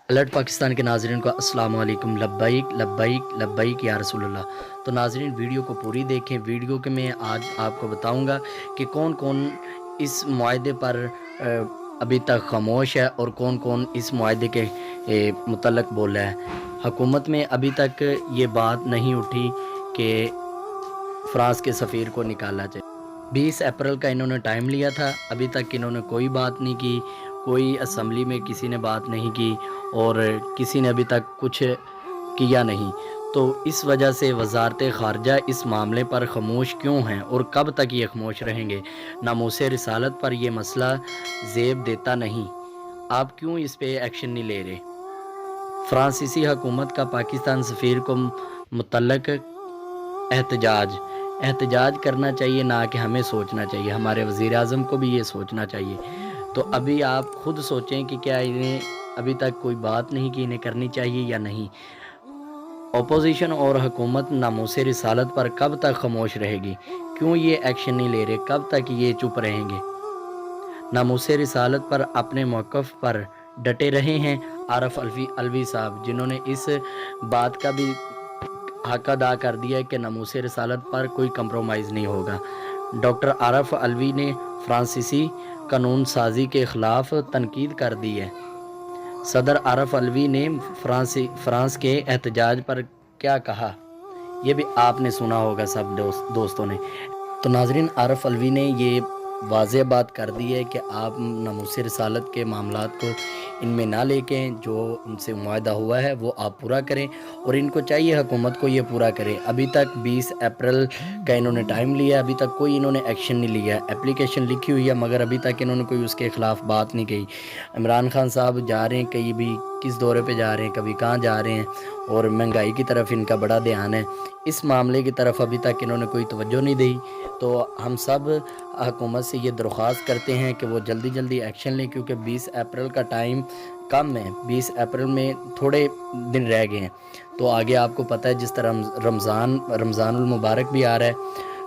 Alert Pakistan کے ناظرین کو السلام علیکم، لبیک لبیک لبیک یا رسول اللہ۔ تو ناظرین ویڈیو کو پوری دیکھیں۔ ویڈیو کے میں آج آپ کو بتاؤں گا کہ کون کون اس معاہدے پر ابھی تک خاموش ہے اور کون کون اس معاہدے کے متعلق بول رہا ہے۔ حکومت میں ابھی تک یہ بات نہیں اٹھی کہ فرانس کے سفیر کو نکالا جائے۔ 20 اپریل کا انہوں نے ٹائم لیا تھا، ابھی تک انہوں نے کوئی بات نہیں کی، کوئی اسمبلی میں کسی نے بات نہیں کی اور کسی نے ابھی تک کچھ کیا نہیں۔ تو اس وجہ سے وزارت خارجہ اس معاملے پر خاموش کیوں ہیں اور کب تک یہ خاموش رہیں گے؟ ناموس رسالت پر یہ مسئلہ زیب دیتا نہیں، آپ کیوں اس پہ ایکشن نہیں لے رہے؟ فرانسیسی حکومت کا پاکستان سفیر کو متعلق احتجاج کرنا چاہیے، نہ کہ ہمیں سوچنا چاہیے، ہمارے وزیر اعظم کو بھی یہ سوچنا چاہیے۔ تو ابھی آپ خود سوچیں کہ کیا انہیں ابھی تک کوئی بات نہیں کی، انہیں کرنی چاہیے یا نہیں۔ اپوزیشن اور حکومت ناموس رسالت پر کب تک خاموش رہے گی؟ کیوں یہ ایکشن نہیں لے رہے؟ کب تک یہ چپ رہیں گے؟ ناموس رسالت پر اپنے موقف پر ڈٹے رہے ہیں عارف الوی صاحب، جنہوں نے اس بات کا بھی حق ادا کر دیا ہے کہ ناموس رسالت پر کوئی کمپرومائز نہیں ہوگا۔ ڈاکٹر عارف الوی نے فرانسیسی قانون سازی کے خلاف تنقید کر دی ہے۔ صدر عارف الوی نے فرانس کے احتجاج پر کیا کہا، یہ بھی آپ نے سنا ہوگا سب دوستوں نے۔ تو ناظرین عارف الوی نے یہ واضح بات کر دی ہے کہ آپ ناموس رسالت کے معاملات کو ان میں نہ لے کے جو ان سے معاہدہ ہوا ہے وہ آپ پورا کریں، اور ان کو چاہیے حکومت کو یہ پورا کرے۔ ابھی تک 20 اپریل کا انہوں نے ٹائم لیا، ابھی تک کوئی انہوں نے ایکشن نہیں لیا۔ اپلیکیشن لکھی ہوئی ہے مگر ابھی تک انہوں نے کوئی اس کے خلاف بات نہیں کہی۔ عمران خان صاحب جا رہے ہیں کہیں بھی، کس دورے پہ جا رہے ہیں، کبھی کہاں جا رہے ہیں، اور مہنگائی کی طرف ان کا بڑا دھیان ہے، اس معاملے کی طرف ابھی تک انہوں نے کوئی توجہ نہیں دی۔ تو ہم سب حکومت سے یہ درخواست کرتے ہیں کہ وہ جلدی جلدی ایکشن لیں، کیونکہ 20 اپریل کا ٹائم کم ہے، 20 اپریل میں تھوڑے دن رہ گئے ہیں۔ تو آگے آپ کو پتہ ہے جس طرح رمضان المبارک بھی آ رہا ہے،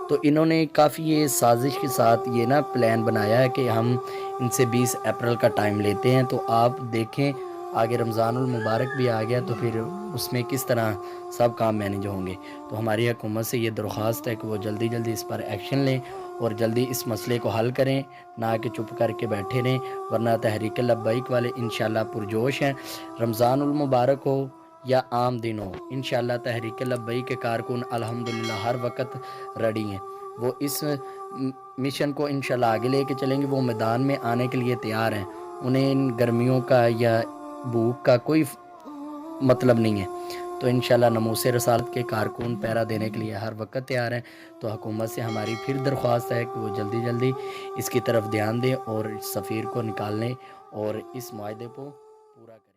تو انہوں نے کافی یہ سازش کے ساتھ یہ پلان بنایا ہے کہ ہم ان سے 20 اپریل کا ٹائم لیتے ہیں۔ تو آپ دیکھیں آگے رمضان المبارک بھی آ گیا تو پھر اس میں کس طرح سب کام مینیج ہوں گے۔ تو ہماری حکومت سے یہ درخواست ہے کہ وہ جلدی جلدی اس پر ایکشن لیں اور جلدی اس مسئلے کو حل کریں، نہ کہ چپ کر کے بیٹھے رہیں، ورنہ تحریک لبیک والے انشاءاللہ پرجوش ہیں۔ رمضان المبارک ہو یا عام دن ہو، انشاءاللہ تحریک لبیک کے کارکن الحمدللہ ہر وقت ریڈی ہیں، وہ اس مشن کو انشاءاللہ آگے لے کے چلیں گے، وہ میدان میں آنے کے لیے تیار ہیں، انہیں ان گرمیوں کا یا بھوک کا کوئی مطلب نہیں ہے۔ تو انشاءاللہ ناموس رسالت کے کارکن پہرا دینے کے لیے ہر وقت تیار ہیں۔ تو حکومت سے ہماری پھر درخواست ہے کہ وہ جلدی جلدی اس کی طرف دھیان دیں اور سفیر کو نکالنے اور اس معاہدے کو پورا کریں۔